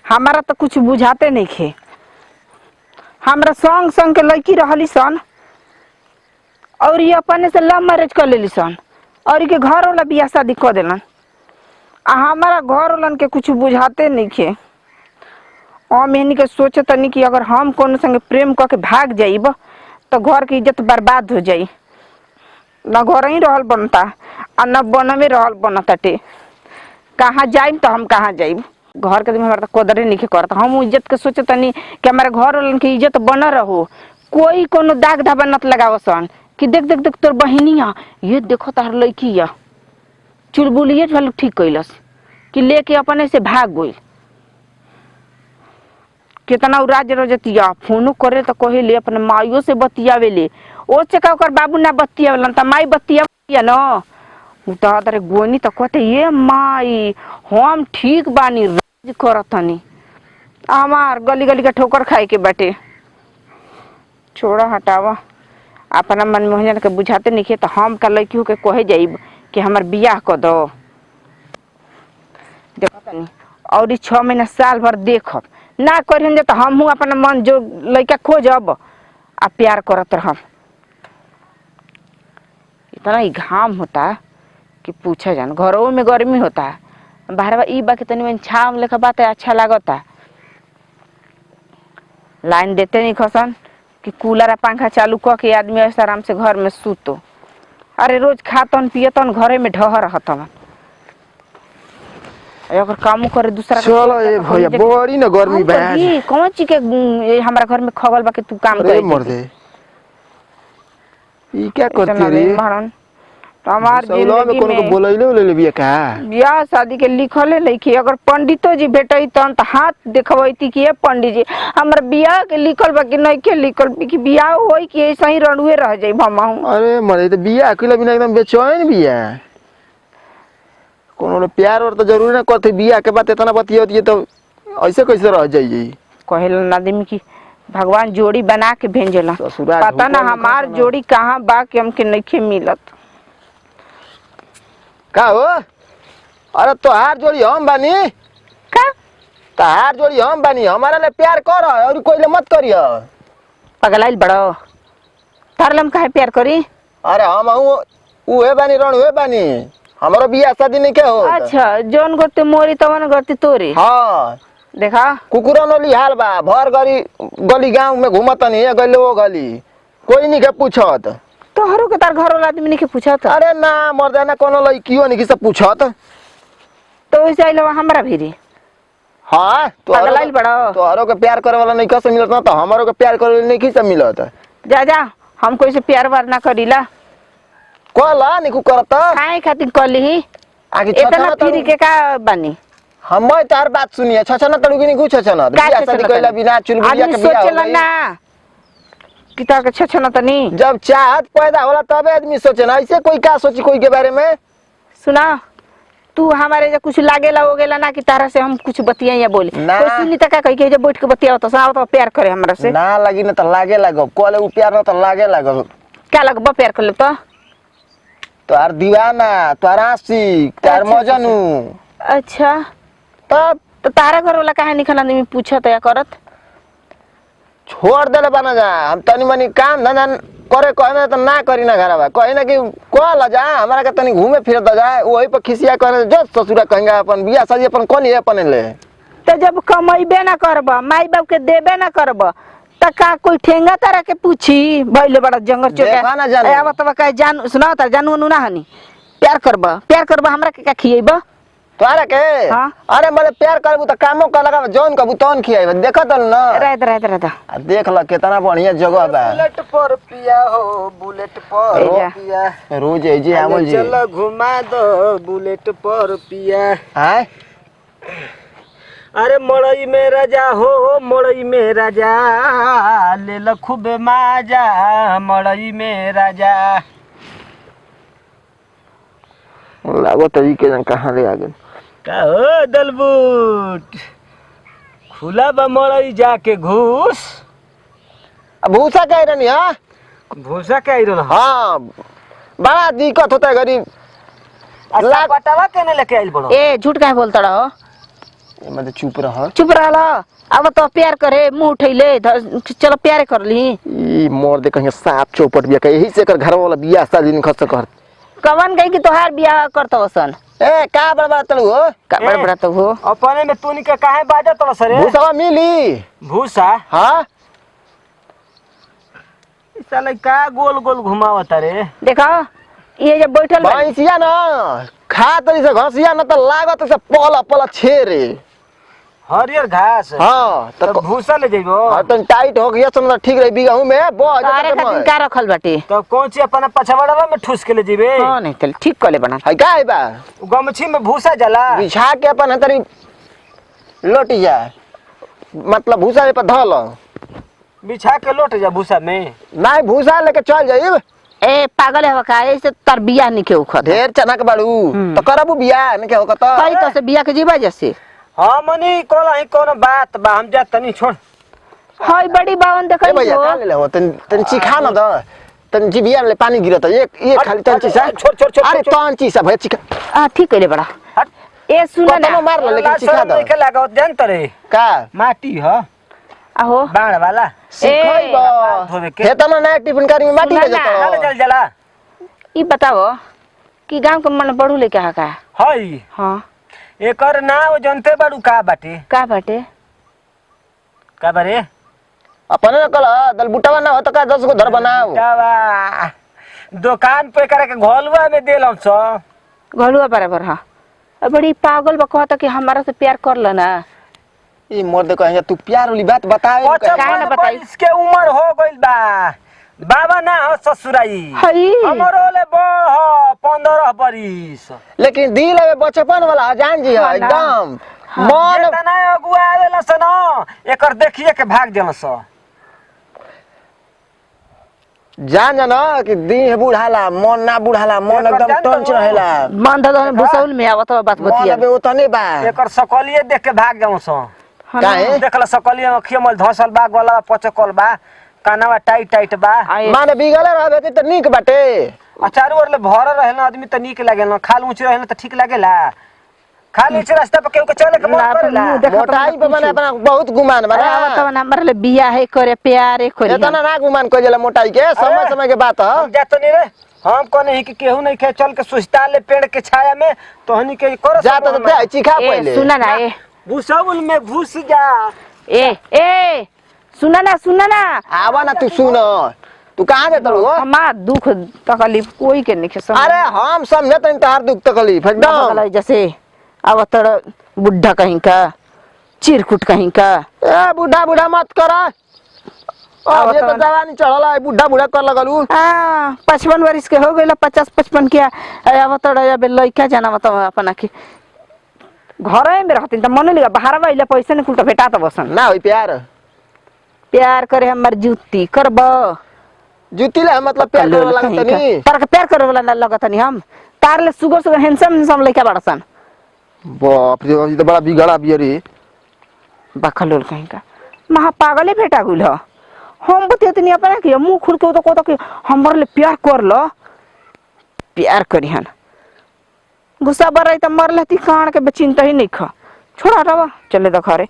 हमारा तो कुछ बुझाते नहीं खे। हमरा संग संग के लड़की रहली सन और ये अपने से लव मैरिज कर लेली सन और के घर वाला बियाह शादी कर दिलन। हमारा घर वालन के कुछ बुझाते नहीं खे। हम इन्हीं के सोचे तनी कि अगर हम कोनो संगे प्रेम करके भाग जाइब तो घर की इज्जत बर्बाद हो जाई। न घर ही रहल बनता और न बन में रहल बनताटे। कहाँ जाइब तो हम कहाँ जाइब। घर के हमारा कदरे नहीं करता। हम इज्जत के सोचे तनी कि हमारे घर वालन की इज्जत बन रहो। कोई कोनो दाग धब्बा नत लगाव सन कि देख देख देख तोर बहिनिया ये देखो तार लड़की या चुलबुलिए वालू ठीक कैलस कि लेके अपने से भाग गई। कितना राज रजतिया फोनो करे तो कहे ले अपने माइयों से बतियावे ले ओ चका ओकर बाबू ना बतियावलन त माई बतिया न उतारे गोनी तो कहते ये माई हम ठीक बानी राज करतनी। हमार गली गली का ठोकर खाए के बाटे। छोड़ा हटावा अपना मन मोहन के बुझाते नहीं खे तो हम का लड़की के कहे जाइब कि हमार बियाह कर दो। देखतनी और 6 महीना साल भर देखब ना करियन तो हम अपना मन जो लड़का खोजब आ प्यार करत रहब। इतना ही घाम होता कि पूछा जान। घरों में गर्मी होता बाहर ई बा के तनी में छाव लेखा बात अच्छा लागता। लाइन देते नहीं खसन कि कूलर आ पंखा चालू क के आदमी ऐसा आराम से घर में सूतो। अरे रोज खातन पियतन घरे में ढह रहतन अगर काम करे दूसरा चलो ए भैया बड़ी न गर्मी बा आज। कौन चीज के हमारा घर में खगल बा के तू काम करे मर दे ई क्या करती रे हमार जिंदगी में कोनो को बोलैले ले बिया का बियाह शादी के लिखले नहीं। अगर पंडितो जी भेटई तन त हाथ देखबैती कि पंडित जी हमर बियाह के लिखल बा कि नहीं के लिखल कि बियाह होई कि ऐसे ही रणुए रह जाई भमाऊ। अरे मरे तो बियाह अकेला बिना एकदम बेचैन बिया। कोनो प्यार और तो जरूरी ना करते बियाह के बात इतना बतियत ये तो ऐसे कैसे रह जाई। कहेला आदमी की भगवान जोड़ी बना के भेजेला पता ना हमार जोड़ी कहाँ बा कि हमके नहीं मिलत का हो। अरे तोहार जोड़ी हम बानी का तोहार जोड़ी हम बानी हमारा ले प्यार कर और कोई ले मत करियो। पगलाइल बड़ो तार लम काहे प्यार करी। अरे हम उहे बानी रण हुए बानी हमारो बियाह शादी नहीं के हो। अच्छा जोन करते मोरी तवन करती तोरी। हाँ देखा कुकुरा नली हाल बा भर गली गांव में घूमत नहीं है गली वो गली कोई नहीं के पूछत। तोहरो के तार घर वाला आदमी नहीं के पूछत। अरे ना मर्दे ना कोनो लड़कियों नहीं से पूछत तो वैसे आइलो हमरा भीरी। हाँ पगलाइल बड़ो तोहरो के प्यार करे वाला नहीं कैसे मिलत ना तो हमारो के प्यार करे वाला नहीं कैसे मिलत। जा जा हम कोई से प्यार वार ना करीला कहला निकू करत काहे खातिर कहली आगे इतना फिरी के का बानी। हम तार बात सुनिए छछना तड़ुगी नहीं कुछ छछना बियाह शादी कइला बिना चुलबुलिया के बियाह सोचला ना कि तार के छछना तनी जब चाहत पैदा होला तबे आदमी सोचे ना ऐसे कोई का सोची कोई के बारे में। सुना तू हमारे जो कुछ लागेला हो गेला ना कि तारा से हम कुछ बतिया या बोले कोई सुनी तक कह के जब बैठ के बतिया तो सुनाओ तो प्यार करे हमरा से ना लगी ना तो लागे लागो कोले उ प्यार ना तो लागे लागो क्या लगबा प्यार कर ले तो तोर दीवाना तोर आशिक तोर मजनू। अच्छा तब तो तारा घर वाला काहे निखल आदमी पूछत या करत छोड़ देले बना जा हम तनी मनी काम धंधा करे कहना तो ना करी ना घरवा कहे ना कि कहला जा हमरा के तनी घूमे फिरे द जाए वही पर खिसिया करे जो ससुरा कहेंगे अपन बियाह शादी अपन कोनी अपन ले तो जब कमैबे ना करबा माई बाप के देबे ना करबा त का कोई ठेंगा तारा के पूछी भइले बड़ा जंगल चोके ए अब तब का जान सुना तार जानू नु ना हनी प्यार करबा हमरा के का खियेबा तोरा के। हाँ? अरे मरे प्यार करबू त कामो का लगा जौन कबू तौन खियाइब देखत न रहत देख ल कितना बढ़िया जगह बा बुलेट पर पिया हो बुलेट पर पिया रोज ए जे आवल जी चल घुमा दो बुलेट पर पिया। हां अरे मड़ई में राजा हो मड़ई में राजा ले ल खूबे माजा मड़ई में राजा। लागो तरीके जन कहां ले आ गए का हो दलबूट खुला बा मड़ई जाके घूस अब भूसा कह रहनी हां भूसा के आई रहल। हां बड़ा दिक्कत होता है गरीब अच्छा पटावा केने लेके आइल बड़ो ए झूठ काहे बोलता रहो मतलब चुप रह। चुप रहला। अब तो प्यार करे मुंह उठैले चलो प्यार कर ली। ई मोर दे कहीं साफ चौपट बिया यही से कर घर वाला बियाह शादी नहीं खस कर। कवन गई कि तोहार बियाह करत वसन। ए का बड़बड़ा तलू हो का बड़ा तो हो अपने में तूनी के काहे बाजा तोड़ सरे भूसावा मिली। भूसा हां साला का गोल गोल घुमावत रे। देखा ये जब बैठल बा भैंसिया ना खा तरी से घसिया ना तो लागत से पला पला छेरे। हरियर घास हां तो भूसा ले जइबो। हां तो टाइट हो गया समझ ठीक रही बिगाहू में बो तारे खातिर का रखल बाटे। तो कौन ची अपना पछवाड़वा में ठूस के ले जइबे। हां नहीं चल ठीक कले बना है का है बा गमछी में भूसा जला बिछा के अपन तरी लोटी जा मतलब भूसा पे धल बिछा के लोट जा भूसा में। नहीं भूसा लेके चल जाइब। ए पागल है का ऐसे तर बियाह नहीं के उखत ढेर चना के बाड़ू तो करबू बियाह नहीं के होकत कई तो से बियाह के जीवा जैसे। हां मनी कोला ही कोनो बात बा हम जा तनी छोड़। हाय बड़ी बावन ए देखै भैया हो का ले हो तन तन चिखा न द तन जीबिया ले पानी गिरत एक खाली तन चीसा छोड़ छोड़ छोड़ अरे तन चीसा भैया चिखा आ ठीक कइले बड़ा। हट ए सुना कतनो ना मार ले लेकिन चिखा नहीं द के लागत जान तरे का माटी ह आहो बाण वाला सिखइब धोवे के हे तना ना टिफिन करी में माटी ले सुना चल जतो जल जला ई बताओ कि गांव के मन बड़ू लेके आ का। हई हां एकर नाम जनते बाड़ू का बाटे का बाटे का बारे अपने कल दल बुटावा ना हो तो का 10 गो धर बनाओ जावा दुकान पे करे के घोलवा में देलम सो घलुआ बराबर हां। बड़ी पागल बा कहता कि हमारा से प्यार कर ल ना। ई मोर दे कहिया तू प्यार वाली बात बतावे काहे ना बताई? इसके उम्र हो गइल बा बाबा ना हो ससुराई हई हमरो ले बड़ हो 15 बरिस लेकिन दिल में बचपन वाला जान जी है हाँ ना। एकदम मन मन तना अगुआ आवेला सन एकर देखिए के भाग देल सो जान जाना कि दिन बुढ़ाला मन ना बुढ़ाला मन एकर एकदम जान टंच तो रहेला मन धन भुसौल में आवत बात मन बतिया। अबे उतने बा एकर सकलिए देख के भाग जाऊ सो काहे देखला सकलिए अखिए मल धसल बा गला पचकल बा कानावा टाइट टाइट बा माने बिगले रहबे त नीक बाटे आ चारों ओर ले भर रहे ना आदमी त नीक लागेला खाल ऊंच रहे ना त ठीक लागेला खाली ऊंच रास्ता पर केहू के चले के मन ना, करेला मुंह देख- मोटाई पे माने अपना बहुत गुमान अरे आवत बना नंबर ले बियाह है करे प्यार है करे। इतना ना गुमान को जला मोटाई के समय समय के बात हम ह जात नहीं रे हम कोने ही कि केहू नहीं खे चल के सुस्ता ले पेड़ के छाया में तोहनी के कर जात त ते चिखा ए पहले सुना ना ए भूसौल में घुस जा ए सुना ना आवा ना तू सुन तू कहां जात हो हमार दुख तकलीफ कोई के नहीं समझ। अरे हम समझे तन तार दुख तकलीफ एकदम जैसे आवत बुढ़ा कहीं का चिरकुट कहीं का। ए बुढ़ा बुढ़ा मत कर अब ये तो जवानी चढ़ला है बुढ़ा बुढ़ा कर लगलू 55 वर्ष के हो गए 50-55 के आवत लड़का जाना मतलब अपना के घर में रहती त मन लगा बाहर वाले पैसा नहीं कुल भेटा तो बसन ना होई प्यार प्यार करे हमार जुती करब जुती ले मतलब प्यार करे वाला तनी पर प्यार करे वाला ना लगत नहीं हम तार ले सुगर हैंडसम लड़का बड़सन बाप रे ये तो बड़ा बिगड़ा बिया रे बखलोल कहीं का महा पागले भेटा गुल ह हम बतियत नहीं अपना कि मुंह खुल के तो कि हमर ले प्यार कर लो प्यार करिहन गुस्सा बर रही त मर लेती कान के चिंता ही नहीं खा छोड़ा रवा चले द घरे।